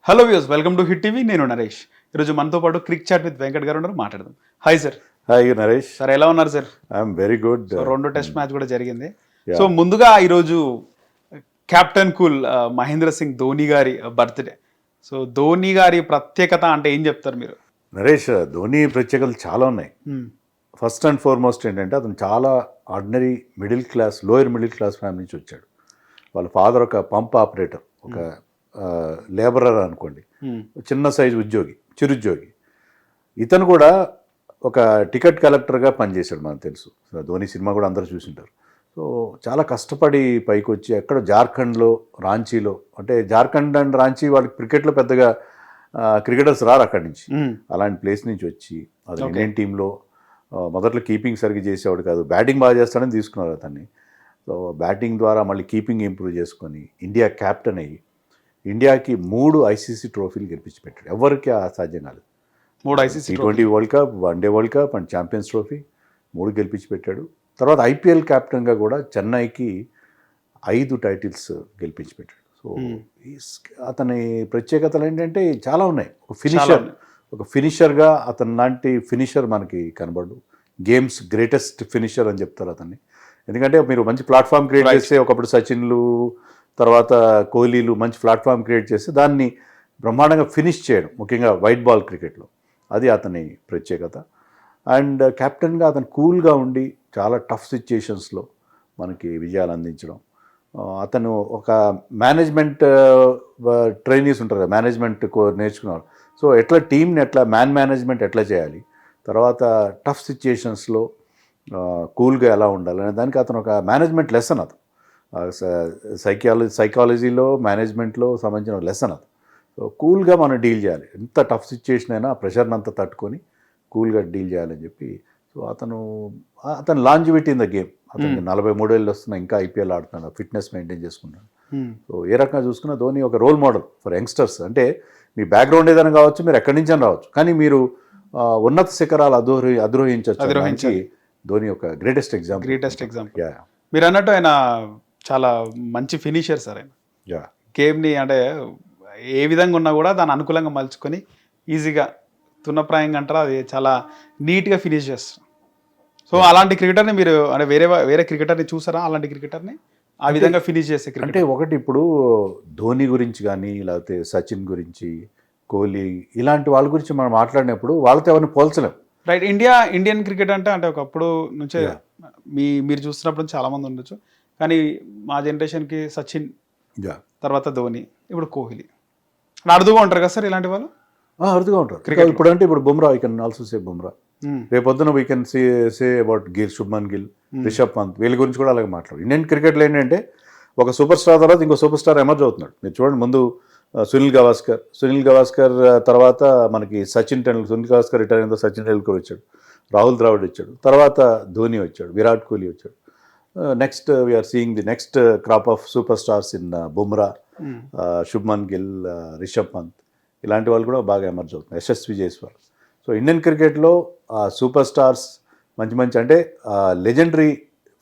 Hello views, welcome to hit TV. నేను నరేష్. ఈరోజు మనతో పాటు క్రిక్ చాట్ విత్ వెంకట్ గారు ఉన్నారు. మాట్లాడదాం. Hi sir. Hi Naresh. Sir ఎలా ఉన్నారు sir? I'm very good. So 2 test match కూడా జరిగింది. సో ముందుగా ఈరోజు కెప్టెన్ కూల్ మహేంద్ర సింగ్ ధోని గారి బర్త్డే. సో ధోని గారి ప్రత్యేకత అంటే ఏం చెప్తారు మీరు? నరేష్, ధోని ప్రత్యేకతలు చాలా ఉన్నాయి. ఫస్ట్ అండ్ ఫార్మోస్ట్ ఏంటంటే అతను చాలా ordinary lower middle class family నుంచి వచ్చాడు. వాళ్ళ ఫాదర్ ఒక పంప్ ఆపరేటర్, ఒక లేబరర్ అనుకోండి, చిన్న సైజు ఉద్యోగి, చిరుద్యోగి. ఇతను కూడా ఒక టికెట్ కలెక్టర్గా పనిచేశాడు, మనకు తెలుసు. ధోని సినిమా కూడా అందరూ చూసింటారు. సో చాలా కష్టపడి పైకి వచ్చి ఎక్కడ జార్ఖండ్లో, రాంచీలో, అంటే జార్ఖండ్ అండ్ రాంచీ వాళ్ళకి క్రికెట్లో పెద్దగా క్రికెటర్స్ రారు అక్కడి నుంచి. అలాంటి ప్లేస్ నుంచి వచ్చి అది ఇండియన్ టీంలో మొదట్లో కీపింగ్ సరిగ్గా చేసేవాడు కాదు, బ్యాటింగ్ బాగా చేస్తాడని తీసుకున్నారు అతన్ని. సో బ్యాటింగ్ ద్వారా మళ్ళీ కీపింగ్ ఇంప్రూవ్ చేసుకొని ఇండియా క్యాప్టెన్ అయ్యి ఇండియాకి 3 ఐసీసీ ట్రోఫీలు గెలిపించి పెట్టాడు. ఎవరికి అసాధ్యం కాలేదు. 3 ICC T20 world cup, one day world cup and champions trophy 3 గెలిపించి పెట్టాడు. తర్వాత ఐపీఎల్ క్యాప్టెన్గా కూడా చెన్నైకి 5 టైటిల్స్ గెలిపించి పెట్టాడు. సో అతని ప్రత్యేకతలు ఏంటంటే చాలా ఉన్నాయి. ఒక ఫినిషర్గా అతని లాంటి ఫినిషర్ మనకి కనబడు. గేమ్స్ గ్రేటెస్ట్ ఫినిషర్ అని చెప్తారు అతన్ని. ఎందుకంటే మీరు మంచి ప్లాట్ఫామ్ క్రియేట్ చేస్తే, ఒకప్పుడు సచిన్లు, తర్వాత కోహ్లీలు మంచి ప్లాట్ఫామ్ క్రియేట్ చేస్తే దాన్ని బ్రహ్మాండంగా ఫినిష్ చేయడం, ముఖ్యంగా వైట్ బాల్ క్రికెట్లో, అది అతని ప్రత్యేకత. అండ్ కెప్టెన్గా అతను కూల్గా ఉండి చాలా టఫ్ సిచ్యుయేషన్స్లో మనకి విజయాలు అందించడం. అతను ఒక మేనేజ్మెంట్ ట్రైనీస్ ఉంటారు కదా, మేనేజ్మెంట్ నేర్చుకున్నారు. సో ఎట్లా టీంని మ్యాన్ మేనేజ్మెంట్ ఎట్లా చేయాలి, తర్వాత టఫ్ సిచ్యుయేషన్స్లో కూల్గా ఎలా ఉండాలి అనే దానికి అతను ఒక మేనేజ్మెంట్ లెసన్. అతను సైకాలజీలో, మేనేజ్మెంట్లో సంబంధించిన లెసన్ అది. సో కూల్గా మనం డీల్ చేయాలి, ఎంత టఫ్ సిచ్యుయేషన్ అయినా ప్రెషర్ని అంతా తట్టుకొని కూల్గా డీల్ చేయాలని చెప్పి. సో అతను లాంజివిటీ ఇన్ ద గేమ్. అతనికి 43 ఏళ్ళు వస్తున్నాయి, ఇంకా ఐపీఎల్ ఆడుతున్నాడు, ఫిట్నెస్ మెయింటైన్ చేసుకుంటాడు. సో ఏ రకంగా చూసుకున్నా ధోని ఒక రోల్ మోడల్ ఫర్ యంగ్స్టర్స్. అంటే మీ బ్యాక్గ్రౌండ్ ఏదైనా కావచ్చు, మీరు ఎక్కడి నుంచి రావచ్చు, కానీ మీరు ఉన్నత శిఖరాలు అధిరోహించవచ్చు. ధోని ఒక గ్రేటెస్ట్ ఎగ్జాంపుల్. మీరు అన్నట్టు ఆయన చాలా మంచి ఫినిషర్ సార్. ఆయన గేమ్ని అంటే ఏ విధంగా ఉన్నా కూడా దాన్ని అనుకూలంగా మలుచుకొని ఈజీగా తున్నప్రాయంగా అంటారా, అది చాలా నీట్గా ఫినిష్ చేస్తారు. సో అలాంటి క్రికెటర్ని మీరు అంటే వేరే క్రికెటర్ని చూసారా? అలాంటి క్రికెటర్ని ఆ విధంగా ఫినిష్ చేసే క్రికెట్ అంటే ఒకటి, ఇప్పుడు ధోని గురించి కానీ, లేకపోతే సచిన్ గురించి, కోహ్లీ, ఇలాంటి వాళ్ళ గురించి మనం మాట్లాడినప్పుడు వాళ్ళతో ఎవరిని పోల్చలేం. రైట్. ఇండియన్ క్రికెట్ అంటే ఒకప్పుడు నుంచే మీరు చూస్తున్నప్పుడు నుంచి చాలా మంది ఉండొచ్చు, కానీ మా జనరేషన్కి సచిన్, తర్వాత ధోని, ఇప్పుడు కోహ్లీ అరుదుగా ఉంటారు కదా సార్ ఇలాంటి వాళ్ళు? అరుదుగా ఉంటారు క్రికెట్. ఇప్పుడు అంటే ఇప్పుడు Bumrah, we can also say Bumrah. రేపొద్దున we can say about Shubman Gill, Rishabh Pant, వీళ్ళ గురించి కూడా అలాగే మాట్లాడు. ఇండియన్ క్రికెట్లో ఏంటంటే ఒక సూపర్ స్టార్ తర్వాత ఇంకో సూపర్ స్టార్ ఎమర్జ్ అవుతున్నాడు. మీరు చూడండి, ముందు సునీల్ గవాస్కర్ తర్వాత మనకి సునీల్ గవాస్కర్ రిటైర్ అయిన సచిన్ టెండూల్కర్ వచ్చాడు, రాహుల్ ద్రావిడ్ వచ్చాడు, తర్వాత ధోని వచ్చాడు, విరాట్ కోహ్లీ వచ్చాడు. Next we are seeing the next crop of super stars in Bumrah, Shubman Gill, Rishabh Pant, ఇలాంటి వాళ్ళు కూడా బాగా ఎమర్జ్ అవుతున్నారు, యశస్వి జైస్వాల్. సో ఇండియన్ క్రికెట్లో సూపర్ స్టార్స్ మంచి అంటే లెజెండరీ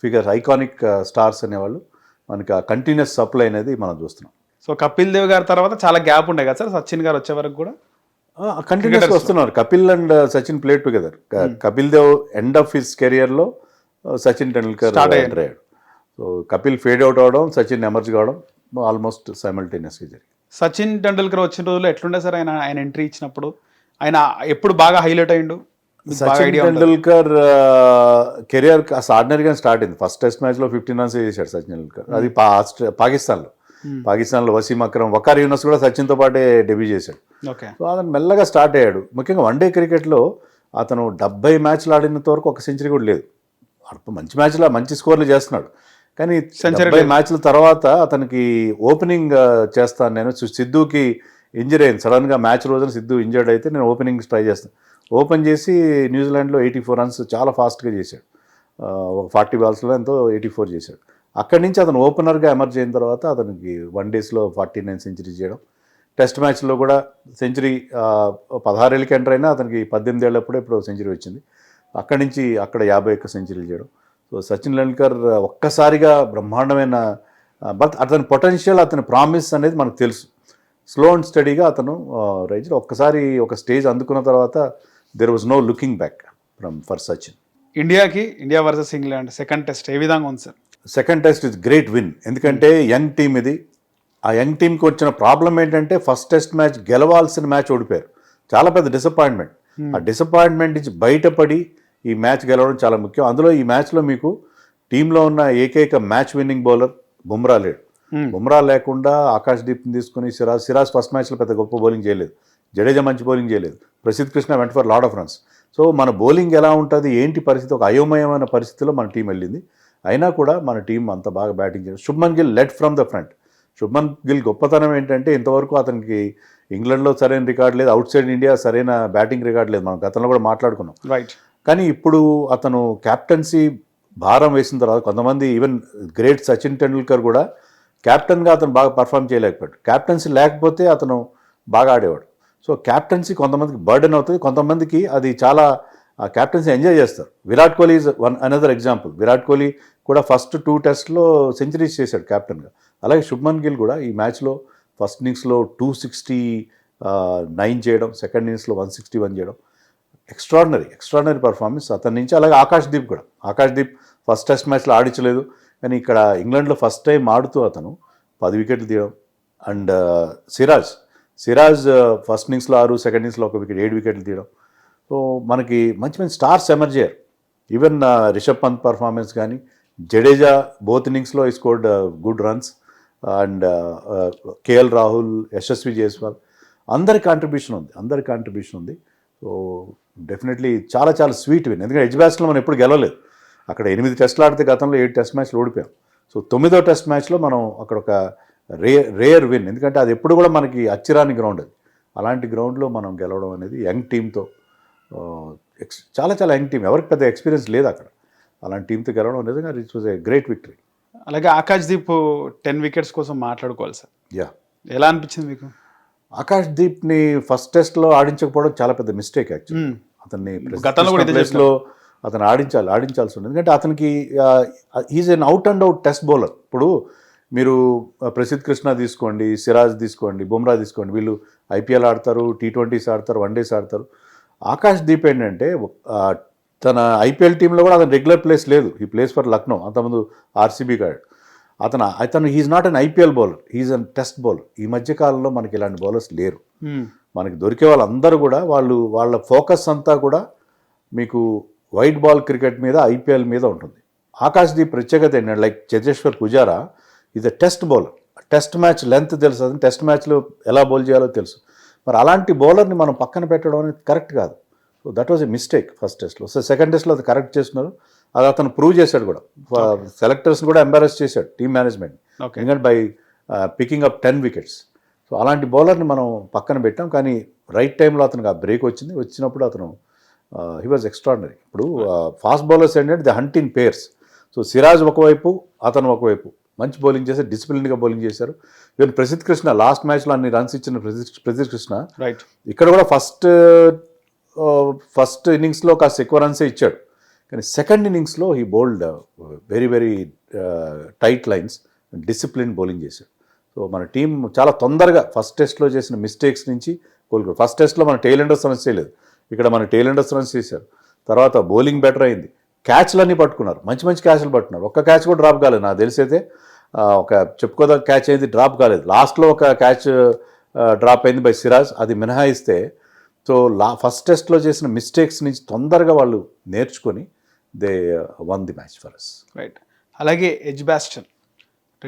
ఫిగర్స్, ఐకానిక్ స్టార్స్ అనేవాళ్ళు మనకి ఆ కంటిన్యూస్ సప్లై అనేది మనం చూస్తున్నాం. సో కపిల్ దేవ్ గారి తర్వాత చాలా గ్యాప్ ఉండే కదా సార్, సచిన్ గారు వచ్చే వరకు కూడా కంటిన్యూస్గా వస్తున్నారు. Kapil and Sachin played together. Kapil Dev end of his కెరియర్లో సచిన్ టెండూల్కర్ ఎంటర్ అయ్యాడు. సో కపిల్ ఫేడ్ అవుట్ అవడం, సచిన్ ఎమర్జ్ కావడం ఆల్మోస్ట్ సైమల్టేనియస్గా జరిగింది. సచిన్ టెండూల్కర్ వచ్చిన రోజుల్లో ఎట్లుండే సార్ ఆయన ఎంట్రీ ఇచ్చినప్పుడు? ఆయన ఎప్పుడు బాగా హైలైట్ అయ్యిండు? సచిన్ టెండూల్కర్ కెరియర్ అసలు ఆర్డినరీగా స్టార్ట్ అయింది. ఫస్ట్ టెస్ట్ మ్యాచ్లో 15 రన్స్ చేశాడు సచిన్ టెండూల్కర్. అది పాకిస్తాన్లో వసీం అక్రమ్, వకార్ యూనస్ కూడా సచిన్తో పాటే డెబ్యూ చేశాడు. సో అతను మెల్లగా స్టార్ట్ అయ్యాడు. ముఖ్యంగా వన్డే క్రికెట్లో అతను 70 మ్యాచ్లు ఆడినంత వరకు ఒక సెంచరీ కూడా లేదు. మంచి మ్యాచ్లో మంచి స్కోర్లు చేస్తున్నాడు, కానీ 70 మ్యాచ్ల తర్వాత అతనికి ఓపెనింగ్ చేస్తాను నేను. సిద్ధుకి ఇంజరీ అయింది సడన్గా, మ్యాచ్ రోజున సిద్ధు ఇంజర్డ్ అయితే నేను ఓపెనింగ్ ట్రై చేస్తాను. ఓపెన్ చేసి న్యూజిలాండ్లో 84 రన్స్ చాలా ఫాస్ట్గా చేశాడు. ఒక 40 బాల్స్లో ఎంతో 84 చేశాడు. అక్కడి నుంచి అతను ఓపెనర్గా ఎమర్జ్ అయిన తర్వాత అతనికి 1 డేస్లో 49 సెంచరీ చేయడం. టెస్ట్ మ్యాచ్లో కూడా సెంచరీ 16 ఏళ్ళకి ఎంటర్ అయినా అతనికి 18 ఏళ్ళప్పుడే ఇప్పుడు సెంచరీ వచ్చింది. అక్కడి నుంచి అక్కడ 51 సెంచరీలు చేయడం. సో సచిన్ టెండూల్కర్ ఒక్కసారిగా బ్రహ్మాండమైన, బట్ అతని పొటెన్షియల్, అతని ప్రామిస్ అనేది మనకు తెలుసు. స్లో అండ్ స్టడీగా అతను రైజ్ ఒక్కసారి ఒక స్టేజ్ అందుకున్న తర్వాత there was no looking back for Sachin. India versus England second test ఏ విధంగా ఉంది sir? Second test is great win, ఎందుకంటే యంగ్ టీమ్ ఇది. ఆ యంగ్ టీంకి వచ్చిన ప్రాబ్లం ఏంటంటే ఫస్ట్ టెస్ట్ మ్యాచ్ గెలవాల్సిన మ్యాచ్ ఓడిపోయారు. చాలా పెద్ద డిసప్పాయింట్మెంట్. ఆ డిసప్పాయింట్మెంట్ నుంచి బయటపడి ఈ మ్యాచ్ గెలవడం చాలా ముఖ్యం. అందులో ఈ మ్యాచ్లో మీకు టీంలో ఉన్న ఏకైక మ్యాచ్ విన్నింగ్ బౌలర్ బుమ్రా లేడు. బుమ్రా లేకుండా ఆకాశ్దీప్ని తీసుకుని సిరాజ్ ఫస్ట్ మ్యాచ్లో పెద్ద గొప్ప బౌలింగ్ చేయలేదు, జడేజా మంచి బౌలింగ్ చేయలేదు, ప్రసిద్ధ్ కృష్ణ వెంట for lot of runs. So మన బౌలింగ్ ఎలా ఉంటుంది ఏంటి పరిస్థితి, ఒక అయోమయమైన పరిస్థితిలో మన టీం వెళ్ళింది. అయినా కూడా మన టీం అంత బాగా బ్యాటింగ్ చేయాలి. Shubman Gill led from the front. Shubman Gill గొప్పతనం ఏంటంటే ఇంతవరకు అతనికి ఇంగ్లాండ్లో సరైన రికార్డ్ లేదు, అవుట్ సైడ్ ఇండియా సరైన బ్యాటింగ్ రికార్డ్ లేదు, మనం గతంలో కూడా మాట్లాడుకున్నాం. రైట్. కానీ ఇప్పుడు అతను క్యాప్టెన్సీ భారం వేసిన తర్వాత కొంతమంది ఈవెన్ గ్రేట్ సచిన్ టెండూల్కర్ కూడా క్యాప్టెన్గా అతను బాగా పర్ఫామ్ చేయలేకపోయాడు. క్యాప్టెన్సీ లేకపోతే అతను బాగా ఆడేవాడు. సో క్యాప్టెన్సీ కొంతమందికి బర్డెన్ అవుతుంది, కొంతమందికి అది చాలా క్యాప్టెన్సీ ఎంజాయ్ చేస్తారు. Virat Kohli is another example. Virat Kohli కూడా ఫస్ట్ 2 టెస్ట్లో సెంచరీస్ చేశాడు క్యాప్టెన్గా. అలాగే శుభ్మన్ గిల్ కూడా ఈ మ్యాచ్లో ఫస్ట్ ఇన్నింగ్స్లో 269 చేయడం, సెకండ్ ఇన్నింగ్స్లో 161 చేయడం, ఎక్స్ట్రాడినరీ పర్ఫార్మెన్స్ అతని నుంచి. అలాగే ఆకాశ్దీప్ ఫస్ట్ టెస్ట్ మ్యాచ్లో ఆడించలేదు, కానీ ఇక్కడ ఇంగ్లాండ్లో ఫస్ట్ టైం ఆడుతూ అతను 10 వికెట్లు తీయడం. అండ్ సిరాజ్ ఫస్ట్ ఇన్నింగ్స్లో 6, సెకండ్ ఇన్నింగ్స్లో 1 వికెట్, 7 వికెట్లు తీయడం. సో మనకి మంచి మంచి స్టార్స్ ఎమర్జ్ అయ్యారు. ఈవెన్ రిషబ్ పంత్ పర్ఫార్మెన్స్ కానీ, జడేజా బోత్ ఇన్నింగ్స్లో ఈ scored good runs. And KL Rahul, Yashasvi Jaiswal, అందరి కాంట్రిబ్యూషన్ ఉంది. సో డెఫినెట్లీ చాలా చాలా స్వీట్ విన్. ఎందుకంటే ఎడ్జ్బాస్టన్లో మనం ఎప్పుడు గెలవలేదు. అక్కడ 8 టెస్టులు ఆడితే గతంలో 7 టెస్ట్ మ్యాచ్లు ఓడిపోయాం. సో 9వ టెస్ట్ మ్యాచ్లో మనం అక్కడ ఒక రేర్ విన్, ఎందుకంటే అది ఎప్పుడు కూడా మనకి అచ్చిరాని గ్రౌండ్ అది. అలాంటి గ్రౌండ్లో మనం గెలవడం అనేది యంగ్ టీంతో, చాలా చాలా యంగ్ టీం, ఎవరికి పెద్ద ఎక్స్పీరియన్స్ లేదు అక్కడ. అలాంటి టీంతో గెలవడం నిజంగా it was a great victory. అలాగే ఆకాశ్దీప్ 10 వికెట్స్ కోసం మాట్లాడుకోవాలి సార్. యా, ఎలా అనిపించింది మీకు? ఆకాశ్దీప్ని ఫస్ట్ టెస్ట్లో ఆడించకపోవడం చాలా పెద్ద మిస్టేక్ యాక్చువల్లీ. అతన్ని గతంలో కూడా ప్లేస్లో అతను ఆడించాల్సి ఉంది. ఎందుకంటే అతనికి is an out and out test bowler. ఇప్పుడు మీరు ప్రసిద్ధ్ కృష్ణ తీసుకోండి, సిరాజ్ తీసుకోండి, బుమ్రా తీసుకోండి, వీళ్ళు ఐపీఎల్ ఆడతారు, T20s ఆడతారు, వన్డేస్ ఆడతారు. ఆకాశ్దీప్ ఏంటంటే తన ఐపీఎల్ టీంలో కూడా అతను రెగ్యులర్ ప్లేస్ లేదు. ఈ ప్లేస్ ఫర్ లక్నో, అంతకుముందు ఆర్సీబీ కాడు. అతను he's not an IPL bowler, he's an test bowler. ఈ మధ్య కాలంలో మనకి ఇలాంటి బౌలర్స్ లేరు. మనకి దొరికే వాళ్ళందరూ కూడా వాళ్ళ ఫోకస్ అంతా కూడా మీకు వైట్ బాల్ క్రికెట్ మీద, ఐపీఎల్ మీద ఉంటుంది. ఆకాశ్దీప్ ప్రత్యేకత ఏంటంటే like Cheteshwar Pujara is a test bowler. Test match length తెలుసు, అతను టెస్ట్ మ్యాచ్లో ఎలా బౌల్ చేయాలో తెలుసు. మరి అలాంటి బౌలర్ని మనం పక్కన పెట్టడం అనేది కరెక్ట్ కాదు. So that was a mistake first టెస్ట్లో. సో సెకండ్ టెస్ట్లో అది కరెక్ట్ చేస్తున్నారు. అది అతను ప్రూవ్ చేశాడు కూడా. సెలెక్టర్స్ని కూడా ఎంబారస్ చేశాడు టీమ్ మేనేజ్మెంట్, ఎందుకంటే by picking up 10 wickets. So అలాంటి బౌలర్ని మనం పక్కన పెట్టాం. కానీ రైట్ టైంలో అతనికి ఆ బ్రేక్ వచ్చినప్పుడు అతను హీ వాజ్ ఎక్స్ట్రాడినరీ. ఇప్పుడు ఫాస్ట్ బౌలర్స్ ఏంటంటే the hunt in pairs. So Siraj ఒకవైపు, అతను ఒకవైపు మంచి బౌలింగ్ చేశారు, డిసిప్లిన్గా బౌలింగ్ చేశారు. ఈవెన్ ప్రసిద్ధ్ కృష్ణ లాస్ట్ మ్యాచ్లో అన్ని రన్స్ ఇచ్చిన ప్రసిద్ధ్ కృష్ణ రైట్ ఇక్కడ కూడా ఫస్ట్ ఇన్నింగ్స్లో కాస్త ఎక్కువ రన్సే ఇచ్చాడు. కానీ సెకండ్ ఇన్నింగ్స్లో he bowled very tight lines, discipline bowling చేశాడు. సో మన టీం చాలా తొందరగా ఫస్ట్ టెస్ట్లో చేసిన మిస్టేక్స్ నుంచి కోలుకోరు. ఫస్ట్ టెస్ట్లో మన టెయిల్ ఎండర్స్ రన్స్ చేయలేదు, ఇక్కడ మన టెయిల్ ఎండర్స్ రన్స్ చేశారు. తర్వాత బౌలింగ్ బెటర్ అయింది, క్యాచ్లన్నీ పట్టుకున్నారు, మంచి క్యాచ్లు పట్టుకున్నారు. ఒక్క క్యాచ్ కూడా డ్రాప్ కాలేదు. నాకు తెలిసైతే ఒక చెప్పుకోదగ్గ క్యాచ్ అయింది, డ్రాప్ కాలేదు. లాస్ట్లో ఒక క్యాచ్ డ్రాప్ అయింది బై సిరాజ్, అది మినహాయిస్తే. సో ఫస్ట్ టెస్ట్లో చేసిన మిస్టేక్స్ నుంచి తొందరగా వాళ్ళు నేర్చుకొని they won the match for us. Right. అలాగే Edgbaston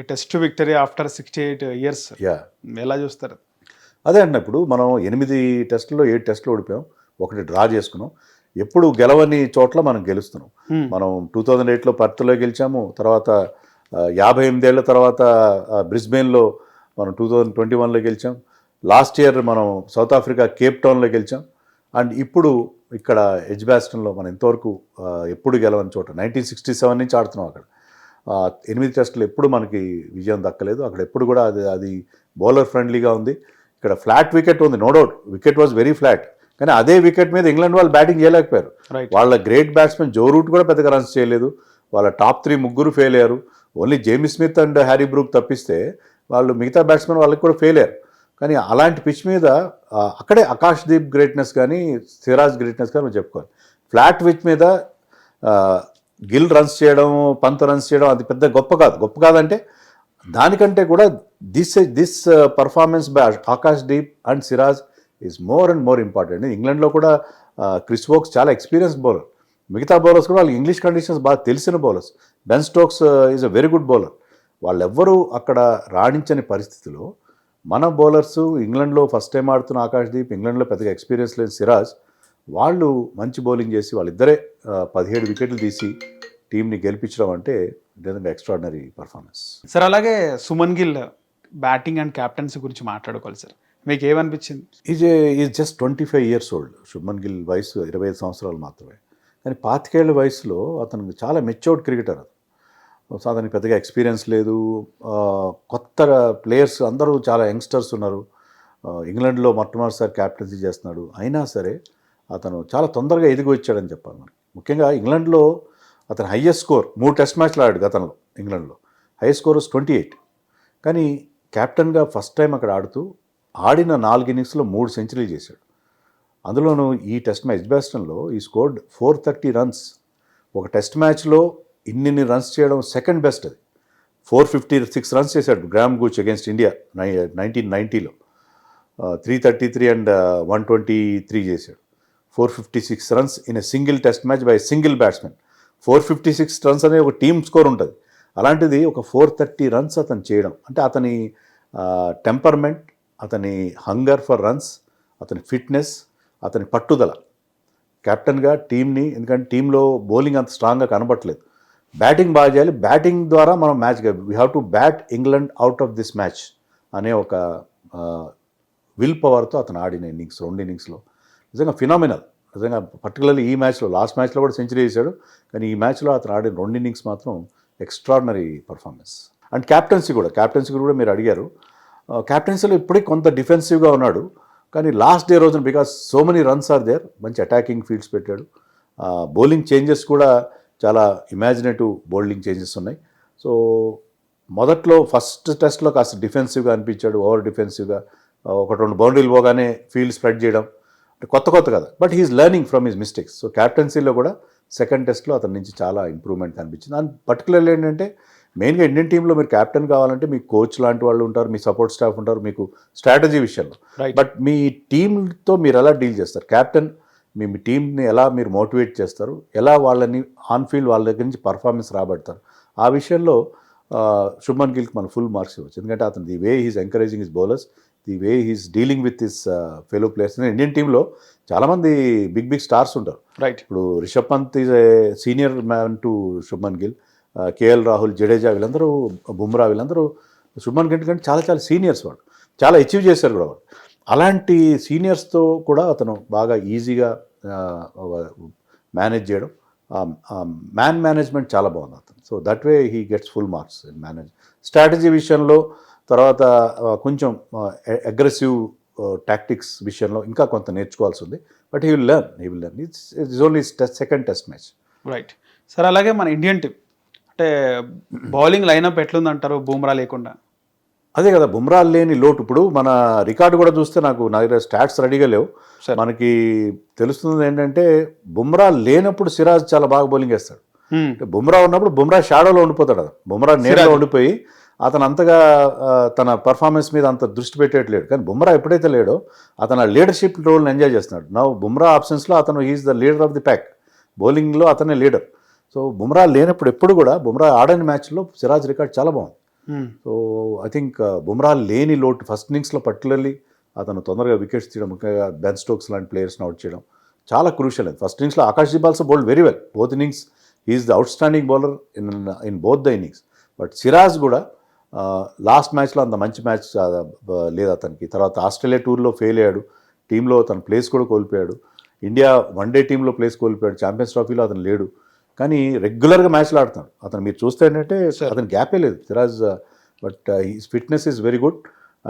test victory after 68 years. ఎలా చూస్తారు? అదే అండి, ఇప్పుడు మనం 8 టెస్టుల్లో 7 టెస్టులు ఓడిపోయాం, 1 డ్రా చేసుకున్నాం. ఎప్పుడు గెలవని చోట్ల మనం గెలుస్తున్నాం. మనం 2008లో పర్త్లో గెలిచాము, తర్వాత 58 ఏళ్ల తర్వాత బ్రిస్బెయిన్లో మనం 2021లో గెలిచాం. లాస్ట్ ఇయర్ మనం సౌత్ ఆఫ్రికా కేప్ టౌన్లో గెలిచాం. అండ్ ఇప్పుడు ఇక్కడ ఎడ్జ్బాస్టన్లో మనం ఇంతవరకు ఎప్పుడు గెలవని చోట 1967 నుంచి ఆడుతున్నాం. అక్కడ 8 టెస్టులు ఎప్పుడు మనకి విజయం దక్కలేదు. అక్కడ ఎప్పుడు కూడా అది బౌలర్ ఫ్రెండ్లీగా ఉంది. ఇక్కడ ఫ్లాట్ వికెట్ ఉంది, no doubt, wicket was very flat. కానీ అదే వికెట్ మీద ఇంగ్లాండ్ వాళ్ళు బ్యాటింగ్ చేయలేకపోయారు. వాళ్ళ గ్రేట్ బ్యాట్స్మెన్ జో రూట్ కూడా పెద్దగా రన్స్ చేయలేదు. వాళ్ళ టాప్ 3 ముగ్గురు ఫెయిల్ అయ్యారు. Only Jamie Smith and Harry Brook తప్పిస్తే వాళ్ళు మిగతా బ్యాట్స్మెన్ వాళ్ళకి కూడా ఫెయిల్ అయ్యారు. కానీ అలాంటి పిచ్ మీద అక్కడే ఆకాష్దీప్ గ్రేట్నెస్ కానీ సిరాజ్ గ్రేట్నెస్ కానీ మనం చెప్పుకోవాలి. ఫ్లాట్ పిచ్ మీద గిల్ రన్స్ చేయడం, పంత్ రన్స్ చేయడం అది పెద్ద గొప్ప కాదు. గొప్ప కాదంటే దానికంటే కూడా this performance by Akashdeep and Siraj is more and more important. ఇంగ్లాండ్లో కూడా క్రిస్ వోక్స్ చాలా ఎక్స్పీరియన్స్ బౌలర్, మిగతా బౌలర్స్ కూడా వాళ్ళకి ఇంగ్లీష్ కండిషన్స్ బాగా తెలిసిన bowlers. Ben Stokes is a very good bowler. వాళ్ళెవ్వరూ అక్కడ రాణించని పరిస్థితిలో మన బౌలర్స్, ఇంగ్లాండ్లో ఫస్ట్ టైం ఆడుతున్న ఆకాష్దీప్, ఇంగ్లాండ్లో పెద్దగా ఎక్స్పీరియన్స్ లేని సిరాజ్, వాళ్ళు మంచి బౌలింగ్ చేసి వాళ్ళిద్దరే 17 వికెట్లు తీసి టీంని గెలిపించడం అంటే నిజంగా ఎక్స్ట్రాడినరీ పర్ఫార్మెన్స్. సార్ అలాగే Suman Gill batting and captaincy గురించి మాట్లాడుకోవాలి సార్. మీకు ఏమనిపించింది? Is just 25 years old. Shubman Gill వయసు 25 సంవత్సరాలు మాత్రమే. కానీ 25 ఏళ్ల వయసులో అతను చాలా మెచ్యూర్డ్ క్రికెటర్. సో అతనికి పెద్దగా ఎక్స్పీరియన్స్ లేదు. కొత్త ప్లేయర్స్ అందరూ చాలా యంగ్స్టర్స్ ఉన్నారు. ఇంగ్లాండ్లో మొట్టమొదటిసారి క్యాప్టెన్సీ చేస్తున్నాడు. అయినా సరే అతను చాలా తొందరగా ఎదిగి వచ్చాడని చెప్పాలి మనకి. ముఖ్యంగా ఇంగ్లాండ్లో అతను హైయెస్ట్ స్కోర్ 3 టెస్ట్ మ్యాచ్లు ఆడాడు గతంలో. ఇంగ్లాండ్లో హైయెస్ట్ స్కోర్ 28. కానీ కెప్టెన్గా ఫస్ట్ టైం అక్కడ ఆడిన 4 innings 3 సెంచరీలు చేశాడు. అందులోనూ ఈ టెస్ట్ మ్యాచ్ ఎడ్జ్బాస్టన్లో ఈ స్కోర్డ్ 430 runs. ఒక టెస్ట్ మ్యాచ్లో ఇన్ని రన్స్ చేయడం సెకండ్ బెస్ట్. అది 456 runs చేశాడు గ్రామ్ గూచ్ అగేన్స్ట్ ఇండియా 1990లో. 333 and 123 చేశాడు. 456 runs in a single test match by single batsmen. 456 runs అనేది ఒక టీమ్ స్కోర్ ఉంటుంది. అలాంటిది ఒక 430 runs అతను చేయడం అంటే అతని టెంపర్మెంట్, అతని హంగర్ ఫర్ రన్స్, అతని ఫిట్నెస్, అతని పట్టుదల కెప్టెన్గా టీంని. ఎందుకంటే టీంలో బౌలింగ్ అంత స్ట్రాంగ్గా కనబట్టలేదు. బ్యాటింగ్ బాగా చేయాలి, బ్యాటింగ్ ద్వారా మనం match we have to bat England out of this match అనే ఒక విల్ పవర్తో అతను ఆడిన ఇన్నింగ్స్ 2 innings నిజంగా ఫినామినల్. నిజంగా పర్టికులర్లీ ఈ మ్యాచ్లో, లాస్ట్ మ్యాచ్లో కూడా సెంచరీ చేశాడు. కానీ ఈ మ్యాచ్లో అతను ఆడిన 2 innings మాత్రం ఎక్స్ట్రాడినరీ పర్ఫార్మెన్స్. అండ్ క్యాప్టెన్సీ కూడా మీరు అడిగారు. క్యాప్టెన్సీలో ఇప్పటికీ కొంత డిఫెన్సివ్గా ఉన్నాడు. కానీ లాస్ట్ డే రోజున because so many runs are there, మంచి అటాకింగ్ ఫీల్డ్స్ పెట్టాడు. బౌలింగ్ చేంజెస్ కూడా చాలా ఇమాజినేటివ్ బౌలింగ్ చేంజెస్ ఉన్నాయి. సో మొదట్లో ఫస్ట్ టెస్ట్లో కాస్త డిఫెన్సివ్గా అనిపించాడు, ఓవర్ డిఫెన్సివ్గా. 1-2 బౌండరీలు పోగానే ఫీల్డ్ స్ప్రెడ్ చేయడం అంటే కొత్త కదా. But he's learning from his mistakes. So క్యాప్టెన్సీలో కూడా సెకండ్ టెస్ట్లో అతని నుంచి చాలా ఇంప్రూవ్మెంట్ కనిపించింది. అండ్ పర్టికులర్లీ ఏంటంటే మెయిన్గా ఇండియన్ టీంలో మీరు క్యాప్టెన్ కావాలంటే మీకు కోచ్ లాంటి వాళ్ళు ఉంటారు, మీ సపోర్ట్ స్టాఫ్ ఉంటారు, మీకు స్ట్రాటజీ విషయంలో. బట్ మీ టీంతో మీరు ఎలా డీల్ చేస్తారు, క్యాప్టెన్ మీ టీంని ఎలా మీరు మోటివేట్ చేస్తారు, ఎలా వాళ్ళని ఆన్ ఫీల్డ్ వాళ్ళ దగ్గర నుంచి పర్ఫార్మెన్స్ రాబడతారు, ఆ విషయంలో శుభ్మన్ గిల్కి మనం ఫుల్ మార్క్స్ ఇవ్వచ్చు. ఎందుకంటే అతను the way he's encouraging his bowlers, the way he's dealing with his fellow players. Indian టీంలో చాలామంది బిగ్ స్టార్స్ ఉంటారు. రైట్. ఇప్పుడు Rishabh Pant is a senior man to Shubman Gill, KL Rahul, Jadeja, వీళ్ళందరూ, బుమ్రా, వీళ్ళందరూ శుభ్మన్ గిల్ కంటే చాలా సీనియర్స్. వాళ్ళు చాలా అచీవ్ చేశారు కూడా. వాళ్ళు అలాంటి సీనియర్స్తో కూడా అతను బాగా ఈజీగా మేనేజ్ చేయడం, మ్యాన్ మేనేజ్మెంట్ చాలా బాగుంది అతను. So that way he gets full marks in manage. Strategy విషయంలో తర్వాత కొంచెం అగ్రెసివ్ టాక్టిక్స్ విషయంలో ఇంకా కొంత నేర్చుకోవాల్సి ఉంది. But he will learn. It's only second test match. Right sir. అలాగే మన ఇండియన్ టీం అంటే బౌలింగ్ లైనప్ ఎట్లుందంటారు బుమ్రా లేకుండా? అదే కదా, బుమ్రా లేని లోటు. ఇప్పుడు మన రికార్డు కూడా చూస్తే నా దగ్గర స్టాట్స్ రెడీగా లేవు. మనకి తెలుస్తుంది ఏంటంటే బుమ్రా లేనప్పుడు సిరాజ్ చాలా బాగా బౌలింగ్ వేస్తాడు. బుమ్రా ఉన్నప్పుడు బుమ్రా షాడోలో ఉండిపోతాడు. బుమ్రా నేరుగా ఉండిపోయి అతను అంతగా తన పర్ఫార్మెన్స్ మీద అంత దృష్టి పెట్టేట్లేడు. కానీ బుమ్రా ఎప్పుడైతే లేడో అతను లీడర్షిప్ రోల్ని ఎంజాయ్ చేస్తున్నాడు. నా బుమ్రా ఆబ్సెన్స్లో అతను he's the leader of the pack. బౌలింగ్లో అతనే లీడర్. సో బుమ్రా లేనప్పుడు ఎప్పుడు కూడా బుమ్రా ఆడని మ్యాచ్లో సిరాజ్ రికార్డ్ చాలా బాగుంది. సో ఐ థింక్ బుమ్రా లేని లోటు ఫస్ట్ ఇన్నింగ్స్లో పర్టికులర్లీ అతను తొందరగా వికెట్స్ తీయడం, ముఖ్యంగా బెన్ స్టోక్స్ లాంటి ప్లేయర్స్ని అవుట్ చేయడం చాలా క్రూషియల్. అది ఫస్ట్ ఇన్నింగ్స్లో Akashdeep also bowled very well. Both innings he's the outstanding bowler in both the innings. But Siraj కూడా లాస్ట్ మ్యాచ్లో అంత మంచి మ్యాచ్ లేదు అతనికి. తర్వాత ఆస్ట్రేలియా టూర్లో ఫెయిల్ అయ్యాడు, టీంలో తన ప్లేస్ కూడా కోల్పోయాడు. ఇండియా వన్డే టీంలో ప్లేస్ కోల్పోయాడు, ఛాంపియన్స్ ట్రోఫీలో అతను లేడు. కానీ రెగ్యులర్గా మ్యాచ్లు ఆడుతున్నాడు అతను. మీరు చూస్తే ఏంటంటే అతను గ్యాపే లేదు Siraj. But his fitness is very good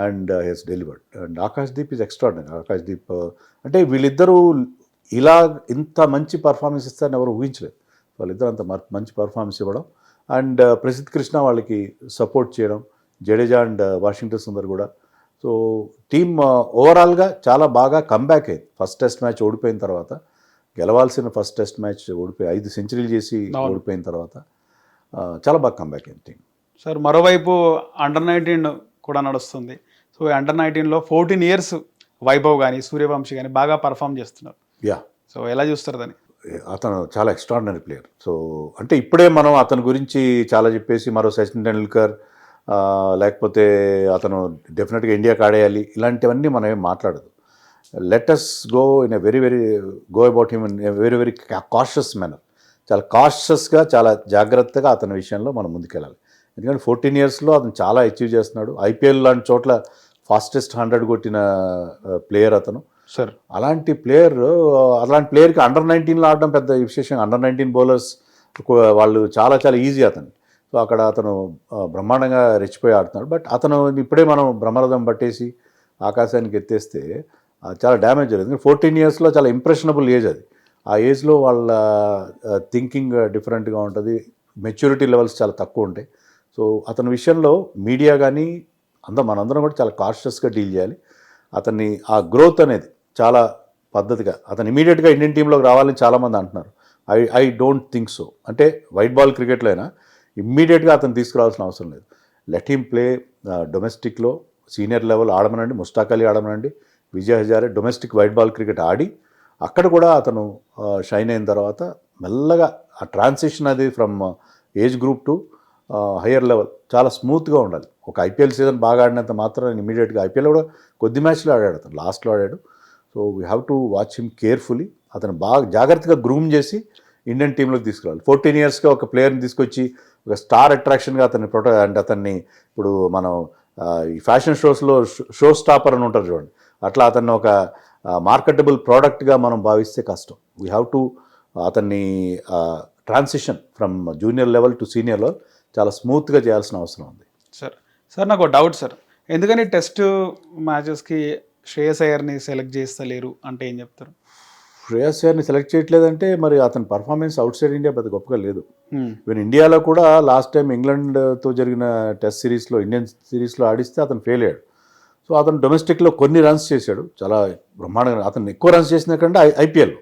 and he's delivered. And Akashdeep is extraordinary. Akashdeep అంటే వీళ్ళిద్దరూ ఇలా ఇంత మంచి పర్ఫార్మెన్స్ ఇస్తారని ఎవరు ఊహించలేదు. వాళ్ళిద్దరు అంత మంచి పర్ఫార్మెన్స్ ఇవ్వడం అండ్ ప్రసిద్ధ్ కృష్ణ వాళ్ళకి సపోర్ట్ చేయడం, జడేజా అండ్ వాషింగ్టన్ సుందర్ కూడా. సో టీమ్ ఓవరాల్గా చాలా బాగా కంబ్యాక్ అయింది. ఫస్ట్ టెస్ట్ మ్యాచ్ ఓడిపోయిన తర్వాత, గెలవాల్సిన ఫస్ట్ టెస్ట్ మ్యాచ్ ఓడిపోయి 5 సెంచరీలు చేసి ఓడిపోయిన తర్వాత చాలా బాగా కంబ్యాక్ అయింది టీం. సార్ మరోవైపు అండర్-19 కూడా నడుస్తుంది. సో అండర్-19లో 14 years వైభవ్ కానీ సూర్యవంశీ కానీ బాగా పర్ఫామ్ చేస్తున్నారు. యా, సో ఎలా చూస్తారు దాన్ని? అతను చాలా ఎక్స్ట్రాడినరీ ప్లేయర్. సో అంటే ఇప్పుడే మనం అతని గురించి చాలా చెప్పేసి మరో సచిన్ టెండూల్కర్ లేకపోతే అతను డెఫినెట్గా ఇండియాకి ఆడేయాలి ఇలాంటివన్నీ మనం ఏం మాట్లాడదు. Let us go in a go about him in a very cautious manner. చాలా కాషియస్గా, చాలా జాగ్రత్తగా అతని విషయంలో మనం ముందుకెళ్ళాలి. ఎందుకంటే 14 yearsలో అతను చాలా అచీవ్ చేస్తున్నాడు. ఐపీఎల్ లాంటి చోట్ల ఫాస్టెస్ట్ 100 కొట్టిన ప్లేయర్ అతను. సార్ అలాంటి ప్లేయర్కి అండర్-19లో ఆడడం పెద్ద విశేషం. అండర్-19 బౌలర్స్ వాళ్ళు చాలా ఈజీ అతను. సో అక్కడ అతను బ్రహ్మాండంగా రెచ్చిపోయి ఆడుతున్నాడు. బట్ అతను ఇప్పుడే మనం బ్రహ్మరథం పట్టేసి ఆకాశానికి ఎత్తేస్తే చాలా డ్యామేజ్ జరుగుతుంది. 14 yearsలో చాలా ఇంప్రెషనబుల్ ఏజ్ అది. ఆ ఏజ్లో వాళ్ళ థింకింగ్ డిఫరెంట్గా ఉంటుంది, మెచ్యూరిటీ లెవెల్స్ చాలా తక్కువ ఉంటాయి. సో అతని విషయంలో మీడియా కానీ మనందరం కూడా చాలా కాషియస్గా డీల్ చేయాలి. అతన్ని ఆ గ్రోత్ అనేది చాలా పద్ధతిగా, అతను ఇమీడియట్గా ఇండియన్ టీంలోకి రావాలని చాలామంది అంటున్నారు. I don't think so. అంటే వైట్ బాల్ క్రికెట్లో అయినా ఇమ్మీడియట్గా అతను తీసుకురావాల్సిన అవసరం లేదు. లెట్ హిమ్ ప్లే డొమెస్టిక్లో సీనియర్ లెవెల్ ఆడమనండి, ముస్తాక్ అలీ ఆడమనండి, Vijay Hazare domestic white ball cricket ఆడి అక్కడ కూడా అతను షైన్ అయిన తర్వాత మెల్లగా ఆ ట్రాన్సిషన్ అది from age group two higher level చాలా స్మూత్గా ఉండాలి. ఒక ఐపీఎల్ సీజన్ బాగా ఆడినంత మాత్రం ఇమీడియట్గా ఐపీఎల్ కూడా కొద్ది మ్యాచ్లో ఆడాడు అతను, లాస్ట్లో ఆడాడు. So we have to watch him carefully. అతను బాగా జాగ్రత్తగా గ్రూమ్ చేసి ఇండియన్ టీంలోకి తీసుకురావాలి. 14 yearsగా ఒక ప్లేయర్ని తీసుకొచ్చి ఒక స్టార్ అట్రాక్షన్గా అతన్ని అంటే అతన్ని ఇప్పుడు మనం ఈ ఫ్యాషన్ షోస్లో షో స్టాపర్ అని ఉంటారు చూడండి, అట్లా అతన్ని ఒక మార్కెటబుల్ ప్రోడక్ట్గా మనం భావిస్తే కష్టం. వీ హ్యావ్ టు అతన్ని transition from junior level to senior level చాలా స్మూత్గా చేయాల్సిన అవసరం ఉంది. సార్ నాకు ఒక డౌట్ సార్, ఎందుకని టెస్ట్ మ్యాచెస్కి శ్రేయస్ అయ్యర్ని సెలెక్ట్ చేస్తలేరు అంటే ఏం చెప్తారు? శ్రేయస్ అయ్యర్ని సెలెక్ట్ చేయట్లేదంటే మరి అతని పర్ఫార్మెన్స్ అవుట్ సైడ్ ఇండియా పెద్ద గొప్పగా లేదు. ఈవెన్ ఇండియాలో కూడా లాస్ట్ టైం ఇంగ్లాండ్తో జరిగిన టెస్ట్ సిరీస్లో, ఇండియన్ సిరీస్లో ఆడిస్తే అతను ఫెయిల్ అయ్యాడు. సో అతను డొమెస్టిక్లో కొన్ని రన్స్ చేశాడు, చాలా బ్రహ్మాండంగా. అతను ఎక్కువ రన్స్ చేసిన కంటే IPL.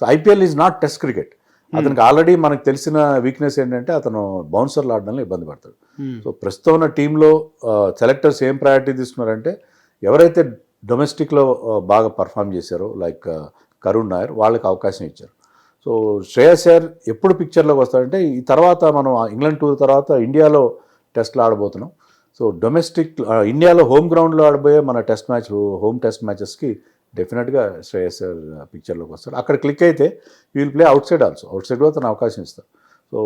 So IPL is not test cricket. అతనికి ఆల్రెడీ మనకు తెలిసిన వీక్నెస్ ఏంటంటే అతను బౌన్సర్లు ఆడడంలో ఇబ్బంది పడతాడు. సో ప్రస్తుతం ఉన్న టీంలో సెలెక్టర్స్ ఏం ప్రయారిటీ తీసుకున్నారంటే ఎవరైతే డొమెస్టిక్లో బాగా పర్ఫామ్ చేశారో లైక్ కరుణ్ నాయర్, వాళ్ళకి అవకాశం ఇచ్చారు. సో శ్రేయస్ అయ్యర్ ఎప్పుడు పిక్చర్లోకి వస్తాడంటే ఈ తర్వాత మనం ఇంగ్లాండ్ టూర్ తర్వాత ఇండియాలో టెస్ట్లు ఆడబోతున్నాం. సో డొమెస్టిక్ ఇండియాలో హోమ్ గ్రౌండ్లో ఆడబోయే మన హోమ్ టెస్ట్ మ్యాచెస్కి డెఫినెట్గా శ్రేయస్ అయ్యర్ పిక్చర్లోకి వస్తాడు. అక్కడ క్లిక్ అయితే will play out side also. Out side కూడా అతను అవకాశం ఇస్తారు. సో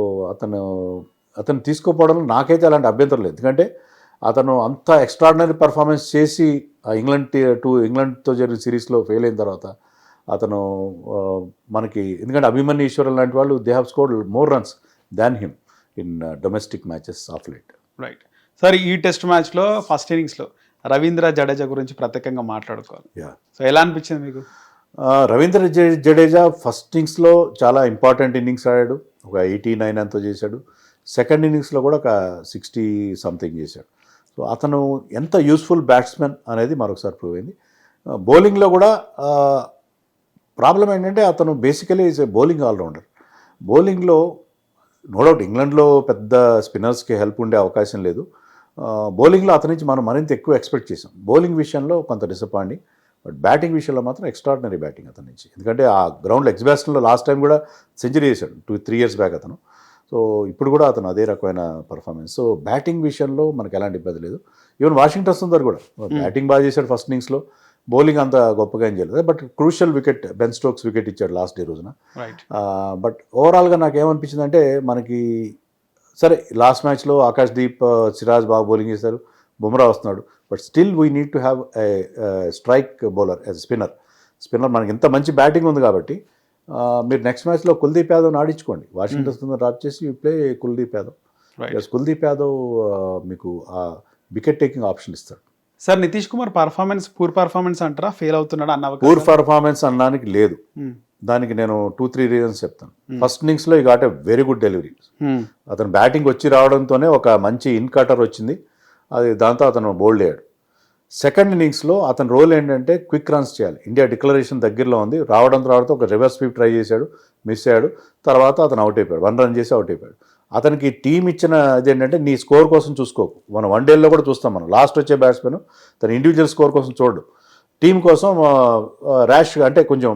అతను తీసుకోపోవడంలో నాకైతే అలాంటి అభ్యంతరం లేదు. ఎందుకంటే అతను అంత ఎక్స్ట్రాడినరీ పర్ఫార్మెన్స్ చేసి ఇంగ్లాండ్తో జరిగిన సిరీస్లో ఫెయిల్ అయిన తర్వాత అతను మనకి, ఎందుకంటే అభిమన్యు ఈశ్వరన్ లాంటి వాళ్ళు they have scored more runs than him in domestic matches of late. Right sir, ఈ టెస్ట్ మ్యాచ్లో ఫస్ట్ ఇన్నింగ్స్లో రవీంద్ర జడేజా గురించి ప్రత్యేకంగా మాట్లాడుకోవాలి. సో ఎలా అనిపించింది మీకు? రవీంద్ర జడేజా ఫస్ట్ ఇన్నింగ్స్లో చాలా ఇంపార్టెంట్ ఇన్నింగ్స్ ఆడాడు, ఒక 89 అంతా చేశాడు. సెకండ్ ఇన్నింగ్స్లో కూడా ఒక 60 సంథింగ్ చేశాడు. సో అతను ఎంత యూస్ఫుల్ బ్యాట్స్మెన్ అనేది మరొకసారి ప్రూవ్ అయింది. బౌలింగ్లో కూడా ప్రాబ్లం ఏంటంటే అతను basically is a bowling allrounder. బౌలింగ్లో నో డౌట్ ఇంగ్లాండ్లో పెద్ద స్పిన్నర్స్కి హెల్ప్ ఉండే అవకాశం లేదు. బౌలింగ్లో అతని నుంచి మనం మరింత ఎక్కువ ఎక్స్పెక్ట్ చేసాం. బౌలింగ్ విషయంలో కొంత డిసప్పాయింటింగ్, బట్ బ్యాటింగ్ విషయంలో మాత్రం ఎక్స్ట్రాడినరీ బ్యాటింగ్ అతని నుంచి. ఎందుకంటే ఆ గ్రౌండ్లో ఎగ్జిబిషన్లో లాస్ట్ టైం కూడా సెంచరీ చేశాడు 2-3 years బ్యాక్ అతను. సో ఇప్పుడు కూడా అతను అదే రకమైన పర్ఫార్మెన్స్. సో బ్యాటింగ్ విషయంలో మనకు ఎలాంటి ఇబ్బంది లేదు. ఈవెన్ వాషింగ్టన్ సుందర్ కూడా బ్యాటింగ్ బాగా చేశాడు ఫస్ట్ ఇన్నింగ్స్లో, బౌలింగ్ అంత గొప్పగా ఏం చేయలేదు. But crucial wicket, Ben Stokes wicket ఇచ్చాడు లాస్ట్ డే రోజున. బట్ ఓవరాల్గా నాకు ఏమనిపించింది అంటే మనకి సరే లాస్ట్ మ్యాచ్లో ఆకాశ్దీప్, సిరాజ్ బాగా బౌలింగ్ చేశారు, బుమ్రా వస్తున్నాడు. But still we need to have strike bowler as spinner మనకి ఇంత మంచి బ్యాటింగ్ ఉంది కాబట్టి మీరు నెక్స్ట్ మ్యాచ్లో కుల్దీప్ యాదవ్ని ఆడించుకోండి. వాషింగ్టన్ సుందర్ డ్రాప్ చేసి యూ ప్లే కుల్దీప్ యాదవ్. కుల్దీప్ యాదవ్ మీకు ఆ వికెట్ టేకింగ్ ఆప్షన్ ఇస్తాడు. Sir Nitish Kumar poor performance అంటారా, ఫెయిల్ అవుతున్నాడు అన్న? పూర్ పర్ఫార్మెన్స్ అనడానికి లేదు, దానికి నేను 2-3 రీజన్స్ చెప్తాను. ఫస్ట్ ఇన్నింగ్స్లో ఈ got a very good delivery. అతను బ్యాటింగ్ వచ్చి రావడంతోనే ఒక మంచి ఇన్ కటర్ వచ్చింది, అది దాంతో అతను బౌల్డ్ అయ్యాడు. సెకండ్ ఇన్నింగ్స్లో అతని రోల్ ఏంటంటే క్విక్ రన్స్ చేయాలి. ఇండియా డిక్లరేషన్ దగ్గరలో ఉంది, రావడంతో ఒక రివర్స్ స్వీప్ ట్రై చేశాడు, మిస్ అయ్యాడు. తర్వాత అతను అవుట్ అయిపోయాడు, 1 రన్ చేసి అవుట్ అయిపోయాడు. అతనికి టీం ఇచ్చిన ఇదేంటంటే నీ స్కోర్ కోసం చూసుకోకు. మనం వన్డేల్లో కూడా చూస్తాం, మనం లాస్ట్ వచ్చే బ్యాట్స్మెన్ తన ఇండివిజువల్ స్కోర్ కోసం చూడు, టీం కోసం ర్యాష్ అంటే కొంచెం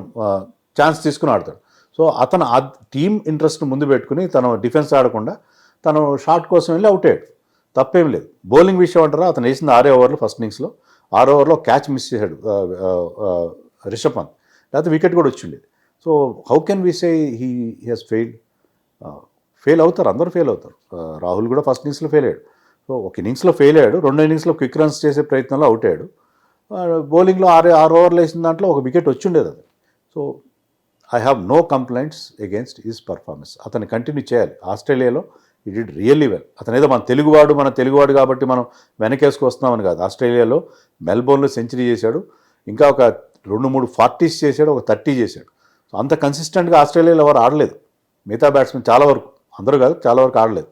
ఛాన్స్ తీసుకుని ఆడతాడు. సో అతను ఆ టీం ఇంట్రెస్ట్ని ముందు పెట్టుకుని తను డిఫెన్స్ ఆడకుండా తను షాట్ కోసం వెళ్ళి అవుట్ అయ్యాడు, తప్పేం లేదు. బౌలింగ్ విషయం అంటారా, అతను వేసింది 6 ఓవర్లు, ఫస్ట్ ఇన్నింగ్స్లో 6 ఓవర్లో క్యాచ్ మిస్ చేశాడు రిషబ్ పంత్, లేకపోతే వికెట్ కూడా వచ్చిండేది. So how can we say he he's failed? Fail అవుతారు, అందరూ ఫెయిల్ అవుతారు. రాహుల్ కూడా ఫస్ట్ ఇన్నింగ్స్లో ఫెయిల్ అయ్యాడు. సో ఒక ఇన్నింగ్స్లో ఫెయిల్ అయ్యాడు, 2 ఇన్నింగ్స్లో క్విక్ రన్స్ చేసే ప్రయత్నంలో అవుట్ అయ్యాడు. బౌలింగ్లో 6 ఓవర్లు వేసిన దాంట్లో ఒక వికెట్ వచ్చిండేది అది. So I have no complaints against his performance. అతను కంటిన్యూ చేయాలి. ఆస్ట్రేలియాలో ఈ డిడ్ రియల్లీ వెల్. అతను ఏదో మన తెలుగువాడు కాబట్టి మనం వెనకేసుకు వస్తున్నామని కాదు. ఆస్ట్రేలియాలో మెల్బోర్న్లో సెంచరీ చేశాడు, ఇంకా ఒక 2-3 40s చేశాడు, ఒక 30 చేశాడు. సో అంత కన్సిస్టెంట్గా ఆస్ట్రేలియాలో ఎవరు ఆడలేదు. మిగతా బ్యాట్స్మెన్ చాలా వరకు, అందరూ కాదు చాలా వరకు ఆడలేదు.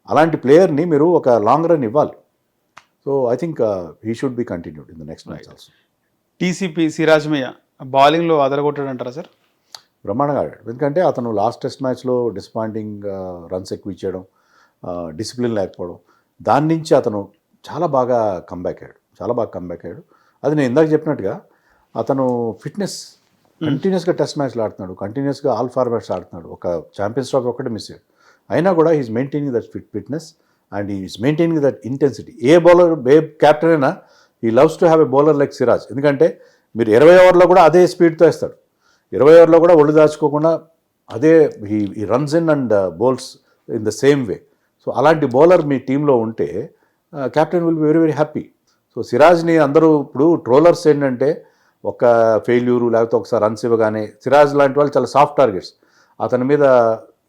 అలాంటి ప్లేయర్ని మీరు ఒక లాంగ్ రన్ ఇవ్వాలి. So I think he should be continued in the next match also. టీసీపీ సిరాజ్ మియా బౌలింగ్లో అదరగొట్టాడు అంటారా సార్? బ్రహ్మాండంగా ఆడాడు. ఎందుకంటే అతను లాస్ట్ టెస్ట్ మ్యాచ్లో డిసప్పాయింటింగ్ రన్స్ ఎక్కువ ఇచ్చేయడం, డిసిప్లిన్ లేకపోవడం, దాని నుంచి అతను చాలా బాగా కంబ్యాక్ అయ్యాడు. అది నేను ఇందాక చెప్పినట్టుగా అతను ఫిట్నెస్ కంటిన్యూస్గా టెస్ట్ మ్యాచ్లు ఆడుతున్నాడు, కంటిన్యూస్గా ఆల్ ఫార్మాట్స్ ఆడుతున్నాడు. ఒక ఛాంపియన్స్ ట్రోఫీ ఒక్కటే మిస్ అయ్యాడు, అయినా కూడా he's maintaining that fitness and is maintaining that intensity. ఏ క్యాప్టెన్ అయినా he loves to have a bowler like Siraj. ఎందుకంటే మీరు 20 ఓవర్లో కూడా అదే స్పీడ్తో వేస్తాడు, 20 ఓవర్లో కూడా ఒళ్ళు దాచుకోకుండా అదే ఈ runs in and bowls in the same way. So అలాంటి బౌలర్ మీ టీంలో ఉంటే captain will be very very happy. So సిరాజ్ని అందరూ ఇప్పుడు ట్రోలర్స్ ఏంటంటే ఒక ఫెయిల్యూరు లేకపోతే ఒకసారి రన్స్ ఇవ్వగానే సిరాజ్ లాంటి వాళ్ళు చాలా సాఫ్ట్ టార్గెట్స్, అతని మీద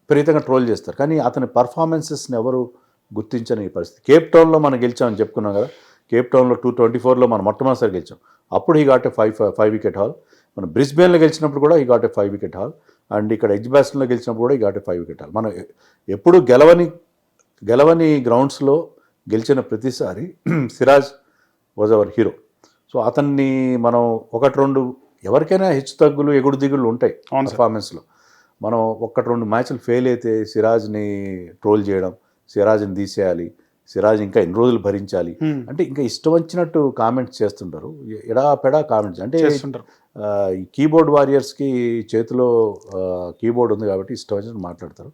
విపరీతంగా ట్రోల్ చేస్తారు. కానీ అతని పర్ఫార్మెన్సెస్ని ఎవరు గుర్తించని పరిస్థితి. కేప్ టౌన్లో మనం గెలిచామని చెప్పుకున్నాం కదా, కేప్ టౌన్లో 2024లో మనం మొట్టమొదటిసారి గెలిచాం. అప్పుడు ఈ ఘాట్ 5 వికెట్ హాల్. మనం బ్రిస్బేన్లో గెలిచినప్పుడు కూడా ఈ ఘాట్ 5 వికెట్ హాల్. అండ్ ఇక్కడ ఎడ్జ్బాస్టన్లో గెలిచినప్పుడు కూడా ఈ ఘాట్ 5 వికెట్ హాల్. మనం ఎప్పుడు గెలవని గ్రౌండ్స్లో గెలిచిన ప్రతిసారి Siraj was our hero. So అతన్ని మనం 1-2 ఎవరికైనా హెచ్చు తగ్గులు ఎగుడు దిగుళ్ళు ఉంటాయి పర్ఫార్మెన్స్లో. మనం 1-2 మ్యాచ్లు ఫెయిల్ అయితే సిరాజ్ని ట్రోల్ చేయడం, సిరాజ్ని తీసేయాలి, సిరాజ్ ఇంకా ఎన్ని రోజులు భరించాలి అంటే ఇంకా ఇష్టం వచ్చినట్టు కామెంట్స్ చేస్తుంటారు, ఎడాపెడా కామెంట్స్. అంటే ఈ కీబోర్డ్ వారియర్స్కి చేతిలో కీబోర్డ్ ఉంది కాబట్టి ఇష్టం వచ్చినట్టు మాట్లాడతారు.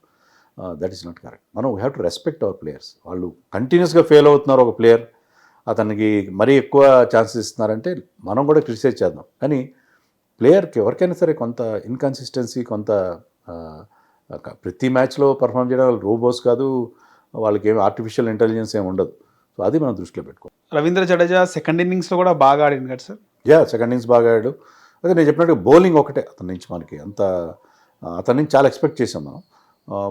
That is not correct. మనం we have to respect our players. వాళ్ళు కంటిన్యూస్గా ఫెయిల్ అవుతున్నారు, ఒక ప్లేయర్ అతనికి మరీ ఎక్కువ ఛాన్సెస్ ఇస్తున్నారంటే మనం కూడా క్రిటిసైజ్ చేద్దాం. కానీ ప్లేయర్కి ఎవరికైనా సరే కొంత ఇన్కన్సిస్టెన్సీ, కొంత ప్రతి మ్యాచ్లో పర్ఫామ్ చేయడం వాళ్ళు రోబోస్ కాదు, వాళ్ళకి ఏమి ఆర్టిఫిషియల్ ఇంటెలిజెన్స్ ఏమి ఉండదు. సో అది మనం దృష్టిలో పెట్టుకోవాలి. రవీంద్ర జడేజా సెకండ్ ఇన్నింగ్స్లో కూడా బాగా ఆడింది కదా సార్? సెకండ్ ఇన్నింగ్స్ బాగా ఆడాడు. అదే నేను చెప్పినట్టు బౌలింగ్ ఒకటే అతని నుంచి మనకి అతని నుంచి చాలా ఎక్స్పెక్ట్ చేసాం మనం,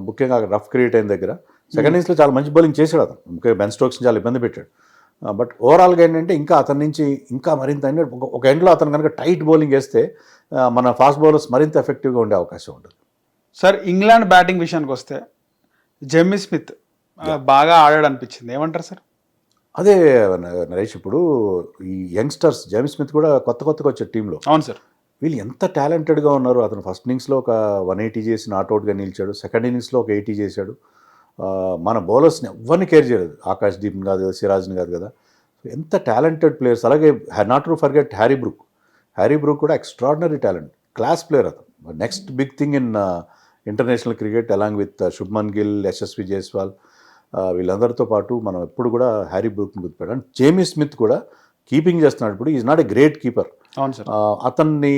ముఖ్యంగా రఫ్ క్రియేట్ అయిన దగ్గర. సెకండ్ ఇన్నింగ్స్లో చాలా మంచి బౌలింగ్ చేశాడు అతను, ముఖ్యంగా బెన్ స్టోక్స్ని చాలా ఇబ్బంది పెట్టాడు. బట్ ఓవరాల్గా ఏంటంటే ఇంకా అతని నుంచి ఇంకా మరింత ఒక ఎండ్లో అతను కనుక టైట్ బౌలింగ్ వేస్తే మన ఫాస్ట్ బౌలర్స్ మరింత ఎఫెక్టివ్గా ఉండే అవకాశం ఉంటుంది. సార్ ఇంగ్లాండ్ బ్యాటింగ్ విషయానికి వస్తే జెమ్మీ స్మిత్ బాగా ఆడాడు అనిపించింది, ఏమంటారు సార్? అదే నరేష్, ఇప్పుడు ఈ యంగ్స్టర్స్ జేమ్స్ స్మిత్ కూడా కొత్తగా వచ్చే టీంలో. అవును సార్. వీళ్ళు ఎంత టాలెంటెడ్గా ఉన్నారు. అతను ఫస్ట్ ఇన్నింగ్స్లో ఒక 180 చేసి నాట్అవుట్గా నిలిచాడు, సెకండ్ ఇన్నింగ్స్లో ఒక 80 చేశాడు. మన బౌలర్స్ని ఎవరిని కేర్ చేయలేదు, ఆకాష్ దీప్ని కాదు కదా, సిరాజ్ని కాదు కదా. ఎంత టాలెంటెడ్ ప్లేయర్స్. అలాగే not to forget Harry Brook కూడా ఎక్స్ట్రాడినరీ టాలెంట్, క్లాస్ ప్లేయర్ అతను. Next big thing in international cricket along with Shubman Gill, Yashasvi Jaiswal, వీళ్ళందరితో పాటు మనం ఎప్పుడు కూడా హ్యారీ బ్రూక్ని గుర్తుపెట్టాం. అండ్ జేమీ స్మిత్ కూడా కీపింగ్ చేస్తున్నాడు. ఇప్పుడు is not a great keeper. అవును సార్. అతన్ని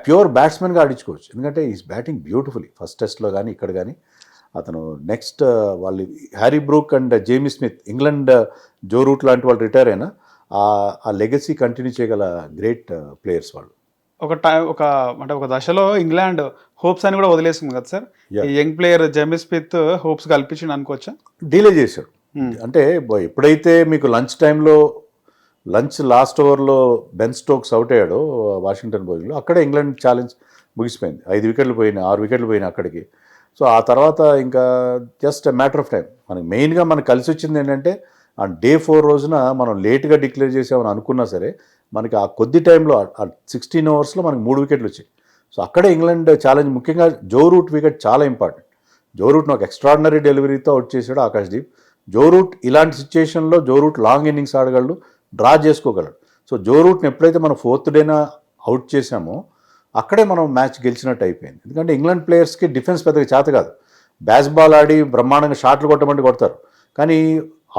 ప్యూర్ బ్యాట్స్మెన్గా ఆడించుకోవచ్చు, ఎందుకంటే ఈజ్ బ్యాటింగ్ బ్యూటిఫుల్లీ. ఫస్ట్ టెస్ట్లో కానీ ఇక్కడ కానీ అతను నెక్స్ట్ వాళ్ళు Harry Brook and Jamie Smith, England Joe Root లాంటి వాళ్ళు రిటైర్ అయినా ఆ లెగసీ కంటిన్యూ చేయగల గ్రేట్ ప్లేయర్స్ వాళ్ళు. ఒక దశలో ఇంగ్లాండ్ హోప్స్ అని కూడా వదిలేస్తుంది కదా సార్. ఈ young player Jamie Smith hopes కల్పించింది అనుకోవచ్చా? డీలే చేశాడు. అంటే ఎప్పుడైతే మీకు లంచ్ లాస్ట్ ఓవర్లో బెన్ స్టోక్స్ అవుట్ అయ్యాడో వాషింగ్టన్ బౌలింగ్లో, అక్కడే ఇంగ్లాండ్ ఛాలెంజ్ ముగిసిపోయింది. 6 వికెట్లు పోయినాయి అక్కడికి. సో ఆ తర్వాత ఇంకా జస్ట్ మ్యాటర్ ఆఫ్ టైం. మనకి మెయిన్గా మనకు కలిసి వచ్చింది ఏంటంటే ఆ డే 4 రోజున మనం లేట్గా డిక్లేర్ చేసామని అనుకున్నా సరే మనకి ఆ కొద్ది టైంలో ఆ 16 ఓవర్స్లో మనకి 3 వికెట్లు వచ్చాయి. సో అక్కడే ఇంగ్లాండ్ ఛాలెంజ్, ముఖ్యంగా జో రూట్ వికెట్ చాలా ఇంపార్టెంట్. జో రూట్ నాకు ఎక్స్ట్రాడినరీ డెలివరీతో అవుట్ చేశాడు ఆకాశ్దీప్. జో రూట్ ఇలాంటి సిచ్యుయేషన్లో జో రూట్ లాంగ్ ఇన్నింగ్స్ ఆడగలడు, డ్రా చేసుకోగలడు. సో జో రూట్ని ఎప్పుడైతే మనం 4th డేన అవుట్ చేసామో అక్కడే మనం మ్యాచ్ గెలిచినట్టు అయిపోయింది. ఎందుకంటే ఇంగ్లాండ్ ప్లేయర్స్కి డిఫెన్స్ పెద్దగా చేత కాదు. బాల్ ఆడి బ్రహ్మాండంగా షాట్లు కొట్టమంటే కొడతారు, కానీ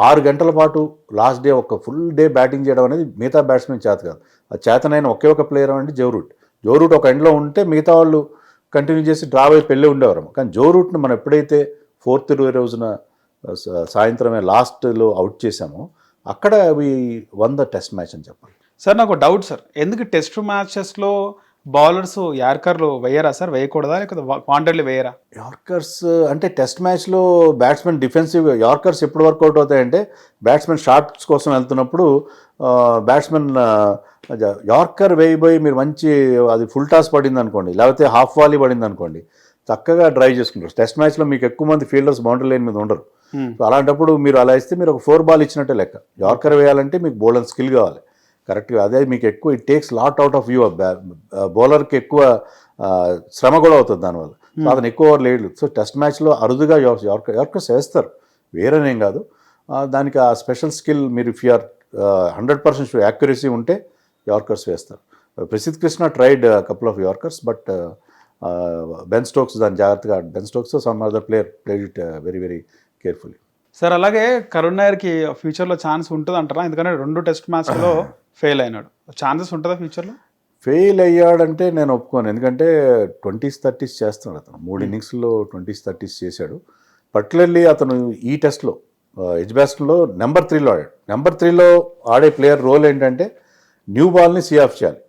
6 గంటల పాటు లాస్ట్ డే ఒక ఫుల్ డే బ్యాటింగ్ చేయడం అనేది మిగతా బ్యాట్స్మెన్ చేత కాదు. ఆ చేతనైన ఒకే ఒక ప్లేయర్ అంటే జో రూట్ ఒక ఎండ్లో ఉంటే మిగతా వాళ్ళు కంటిన్యూ చేసి డ్రా వైపు వెళ్ళి ఉండేవారు. కానీ జో రూట్ని మనం ఎప్పుడైతే 4th రోజున సాయంత్రమే లాస్ట్లో అవుట్ చేసామో అక్కడ అవి 100 టెస్ట్ మ్యాచ్ అని చెప్పాలి. సార్ నాకు డౌట్ సార్, ఎందుకు టెస్ట్ మ్యాచెస్లో బౌలర్స్ యార్కర్లు వేయరా సార్? వేయకూడదా, లేకపోతే వాంటెడ్లీ వేయరా? యార్కర్స్ అంటే టెస్ట్ మ్యాచ్లో బ్యాట్స్మెన్ డిఫెన్సివ్ యార్కర్స్ ఎప్పుడు వర్కౌట్ అవుతాయంటే బ్యాట్స్మెన్ షాట్స్ కోసం వెళ్తున్నప్పుడు బ్యాట్స్మెన్ యార్కర్ వేయబోయి మీరు మంచి అది ఫుల్ టాస్ పడింది అనుకోండి, లేకపోతే హాఫ్ వాలీ పడింది అనుకోండి, చక్కగా డ్రైవ్ చేసుకుంటారు. టెస్ట్ మ్యాచ్లో మీకు ఎక్కువ మంది ఫీల్డర్స్ బౌండరీ లైన్ మీద ఉండరు. సో అలాంటప్పుడు మీరు అలా ఇస్తే మీరు ఒక 4 బాల్ ఇచ్చినట్టే లెక్క. యార్కర్ వేయాలంటే మీకు బౌలర్ స్కిల్ కావాలి కరెక్ట్గా. అదే మీకు ఎక్కువ it takes lot out of you. బౌలర్కి ఎక్కువ శ్రమ కూడా అవుతుంది దానివల్ల. సో అతను ఎక్కువ ఓవర్ లేడు. సో టెస్ట్ మ్యాచ్లో అరుదుగా యార్కర్స్ వేస్తారు, వేరేనేం కాదు. దానికి ఆ స్పెషల్ స్కిల్ మీరు ఇఫ్ యూఆర్ 100% యాక్యురసీ ఉంటే యార్కర్స్ వేస్తారు. Prasidh Krishna tried couple of yorkers, but Ben Stokes దాన్ని జాగ్రత్తగా, Ben Stokes some other player played it very very carefully. Sir అలాగే కరుణ్ నాయర్కి ఫ్యూచర్లో ఛాన్స్ ఉంటుంది అంటారా? ఎందుకంటే 2 టెస్ట్ మ్యాచ్లో ఫెయిల్ అయినాడు, ఛాన్సెస్ ఉంటుందా ఫ్యూచర్లో? ఫెయిల్ అయ్యాడంటే నేను ఒప్పుకోను. ఎందుకంటే 20s 30s చేస్తున్నాడు అతను. 3 ఇన్నింగ్స్లో 20s 30s చేశాడు. పర్టికులర్లీ అతను ఈ టెస్ట్లో ఎడ్జ్బాస్టన్లో నెంబర్ 3లో ఆడాడు. నెంబర్ 3లో ఆడే ప్లేయర్ రోల్ ఏంటంటే న్యూ బాల్ని సీ ఆఫ్ చేయాలి,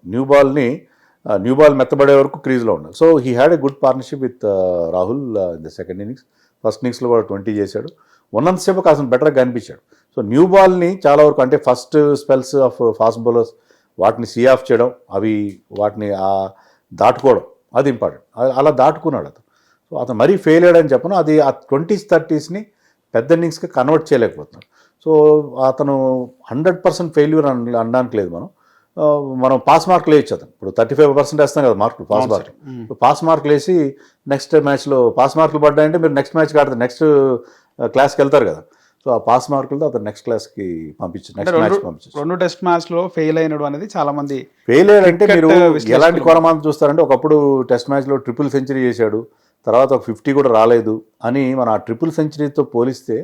న్యూ బాల్ మెత్తబడే వరకు క్రీజ్లో ఉండాలి. So he had a good partnership with Rahul in the second innings. First ఇన్నింగ్స్లో కూడా 20 చేశాడు. ఉన్నంతసేపు కాస్త బెటర్గా కనిపించాడు. సో న్యూ బాల్ని చాలా వరకు అంటే first spells of fast bowlers వాటిని సీ ఆఫ్ చేయడం, వాటిని దాటుకోవడం, అది ఇంపార్టెంట్. అలా దాటుకున్నాడు అతను. సో అతను మరీ ఫెయిల్ అయ్యాడని చెప్పను, అది ఆ 20s 30sని పెద్ద ఇన్నింగ్స్కి కన్వర్ట్ చేయలేకపోతున్నాడు. సో అతను 100% ఫెయిల్యూర్ అనడానికి లేదు. మనం పాస్ మార్కులు వేయచ్చు. అతను ఇప్పుడు 35% వేస్తాం కదా మార్కులు, పాస్ మార్కులు వేసి నెక్స్ట్ మ్యాచ్లో పాస్ మార్కులు పడ్డాయంటే మీరు నెక్స్ట్ మ్యాచ్కి ఆడతారు, నెక్స్ట్ క్లాస్కి వెళ్తారు కదా. సో ఆ పాస్ మార్కులతో అతను నెక్స్ట్ క్లాస్కి పంపించారు, నెక్స్ట్ మ్యాచ్ పంపించారు. 2 టెస్ట్ మ్యాచ్లో ఫెయిల్ అయినాడు అనేది చాలా మంది. ఫెయిల్ అయ్యాడంటే మీరు ఎలాంటి కొరమాంత చూస్తారంటే ఒకప్పుడు టెస్ట్ మ్యాచ్లో ట్రిపుల్ సెంచరీ చేశాడు, తర్వాత ఒక 50 కూడా రాలేదు అని మనం ఆ ట్రిపుల్ సెంచరీతో పోలిస్తే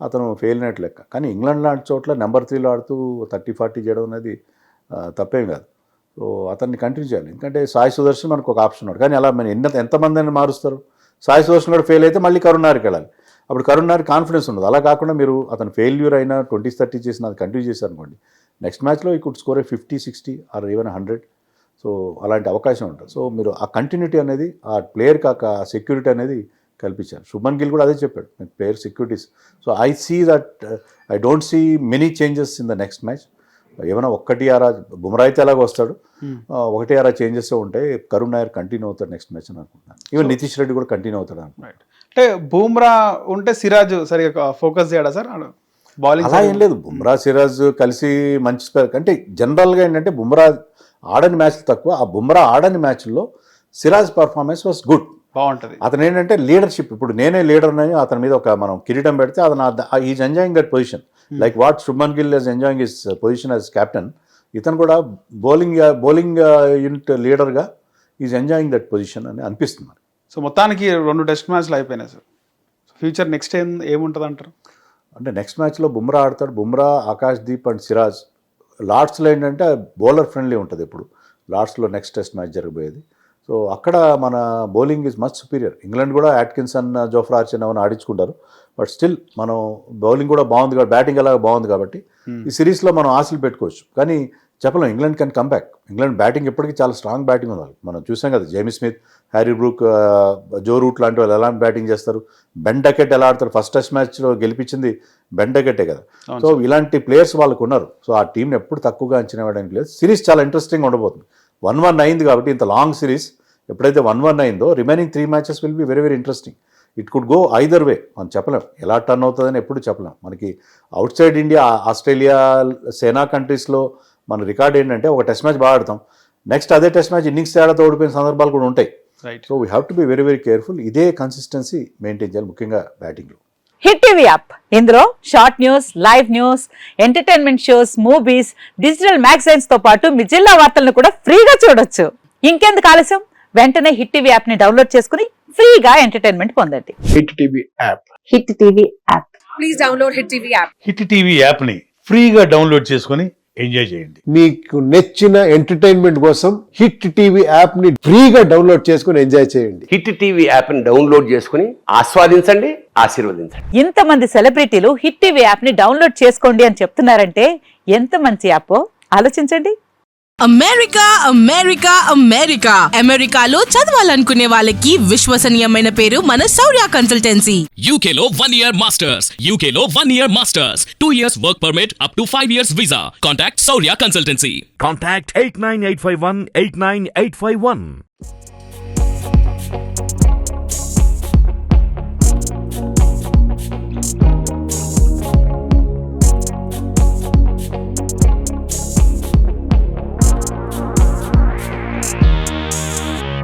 అతను ఫెయిల్ అయినట్టు లెక్క. కానీ ఇంగ్లాండ్ లాంటి చోట్ల నెంబర్ 3లో ఆడుతూ 30-40 చేయడం అనేది తప్పేం కాదు. సో అతన్ని కంటిన్యూ చేయాలి. ఎందుకంటే సాయి సుదర్శన్ మనకు ఒక ఆప్షన్ ఉన్నాడు, కానీ అలా మనం ఎంతమంది అని మారుస్తారు. సాయి సుదర్శన్ కూడా ఫెయిల్ అయితే మళ్ళీ కరుణ్ నాయర్కి వెళ్ళాలి, అప్పుడు కరుణ్ నాయర్ కాన్ఫిడెన్స్ ఉండదు. అలా కాకుండా మీరు అతను ఫెయిల్యూర్ అయినా 20s 30s చేసిన అది కంటిన్యూ చేశారు అనుకోండి, నెక్స్ట్ మ్యాచ్లో he could score 50, 60 or even 100. So అలాంటి అవకాశం ఉంటుంది. సో మీరు ఆ కంటిన్యూటీ అనేది ఆ ప్లేయర్కి ఆ సెక్యూరిటీ అనేది కల్పించారు. శుభన్ గిల్ కూడా అదే చెప్పాడు, player securities. So I see that I don't see many changes in the next match. ఏమైనా 1-6 బుమ్రా అయితే ఎలాగో వస్తాడు, 1-6 చేంజెస్ ఉంటాయి. కరుణ్ నాయర్ కంటిన్యూ అవుతాడు నెక్స్ట్ మ్యాచ్ అని అనుకుంటున్నాను. ఈవెన్ నితీష్ రెడ్డి కూడా కంటిన్యూ అవుతాడు అనుకుంటున్నాను. అంటే బుమ్రా ఉంటే సిరాజ్ సరిగా ఫోకస్ చేయడా సార్ బౌలింగ్? అలా ఏం లేదు, బుమ్రా సిరాజ్ కలిసి మంచి స్పెల్. అంటే జనరల్గా ఏంటంటే బుమ్రా ఆడని మ్యాచ్లు తక్కువ, ఆ బుమ్రా ఆడని మ్యాచ్ల్లో సిరాజ్ పర్ఫార్మెన్స్ వాస్ గుడ్, బాగుంటుంది. అతను ఏంటంటే లీడర్షిప్, ఇప్పుడు నేనే లీడర్ అని అతని మీద ఒక మనం కిరీటం పెడితే అతను is enjoying that position like what Shubman Gill is enjoying his position as captain. ఇతను కూడా బౌలింగ్ యూనిట్ లీడర్గా ఈజ్ ఎంజాయింగ్ దట్ పొజిషన్ అని అనిపిస్తుంది. సో మొత్తానికి 2 టెస్ట్ మ్యాచ్లు అయిపోయినాయి సార్. ఫ్యూచర్ నెక్స్ట్ ఏముంటుంది అంటారు? అంటే నెక్స్ట్ మ్యాచ్లో బుమ్రా ఆడతాడు. బుమ్రా, ఆకాశ్దీప్ అండ్ సిరాజ్. లార్డ్స్లో ఏంటంటే బౌలర్ ఫ్రెండ్లీ ఉంటుంది. ఇప్పుడు లార్డ్స్లో నెక్స్ట్ టెస్ట్ మ్యాచ్ జరగబోయేది. సో అక్కడ మన bowling is much superior. England కూడా అట్కిన్సన్, జోఫ్రా ఆర్చర్ అవన్నీ ఆడించుకుంటారు, బట్ స్టిల్ మనం బౌలింగ్ కూడా బాగుంది కాబట్టి, బ్యాటింగ్ అలాగా బాగుంది కాబట్టి ఈ సిరీస్లో మనం ఆశలు పెట్టుకోవచ్చు. కానీ చెప్పలేం, England can come back. England batting ఎప్పటికీ చాలా స్ట్రాంగ్ బ్యాటింగ్ ఉంది. మనం చూసాం కదా, Jamie Smith, Harry Brook, Joe Root లాంటి వాళ్ళు ఎలా బ్యాటింగ్ చేస్తారు. బెన్ డకెట్ ఎలా ఆడతారు, ఫస్ట్ టెస్ట్ మ్యాచ్లో గెలిపించింది బెన్ డకెటే కదా. సో ఇలాంటి ప్లేయర్స్ వాళ్ళకు ఉన్నారు. సో ఆ టీంని ఎప్పుడు తక్కువగా అంచనా వేయడానికి లేదు. సిరీస్ చాలా ఇంట్రెస్టింగ్ ఉండబోతుంది. 1-1 అయింది కాబట్టి, ఇంత లాంగ్ సిరీస్ ఎప్పుడైతే 1-1 అయిందో remaining 3 matches will be very very interesting. It could go either వే, మనం చెప్పలేం ఎలా టర్న్ అవుతుందని ఎప్పుడు చెప్పలేం. మనకి అవుట్ సైడ్ ఇండియా, ఆస్ట్రేలియా, సేనా కంట్రీస్లో మన రికార్డ్ ఏంటంటే ఒక టెస్ట్ మ్యాచ్ బాగా ఆడతాం, నెక్స్ట్ అదే టెస్ట్ మ్యాచ్ ఇన్నింగ్స్ తేడాతో ఓడిపోయిన సందర్భాలు కూడా ఉంటాయి. Right. So we have to be very very careful. ఇదే కన్సిస్టెన్సీ మెయింటైన్ చేయాలి, ముఖ్యంగా బ్యాటింగ్లో. హిట్ టీవీ యాప్, ఇందులో short news, live news, entertainment shows, movies, digital magazines తో పాటు మీ జిల్లా వార్తలను కూడా ఫ్రీగా చూడొచ్చు. ఇంకెందుకు ఆలస్యం, వెంటనే హిట్ టీవీ యాప్ ని డౌన్లోడ్ చేసుకుని ఫ్రీగా ఎంటర్టైన్మెంట్ పొందండి. Hit TV app. Hit TV app. Please download Hit TV app. Hit TV యాప్ని ఫ్రీగా డౌన్లోడ్ చేసుకొని ఎంజాయ్ చేయండి. మీకు నచ్చిన ఎంటర్టైన్మెంట్ కోసం హిట్ టీవీ యాప్ ని ఫ్రీగా డౌన్లోడ్ చేసుకుని ఎంజాయ్ చేయండి. హిట్ టీవీ యాప్ని డౌన్లోడ్ చేసుకుని ఆస్వాదించండి, ఆశీర్వదించండి. ఇంతమంది సెలబ్రిటీలు హిట్ టీవీ యాప్ ని డౌన్లోడ్ చేసుకోండి అని చెప్తున్నారంటే ఎంత మంచి యాప్ ఆలోచించండి. అమెరికా అమెరికా అమెరికా అమెరికాలో చదవాలనుకునే వాళ్ళకి విశ్వసనీయమైన పేరు మన శౌర్య కన్సల్టెన్సీ. UK లో 1 year masters. UK లో 1 year masters. 2 years work permit up to 5 years visa. Contact Saurya Consultancy. Contact 89851 89851.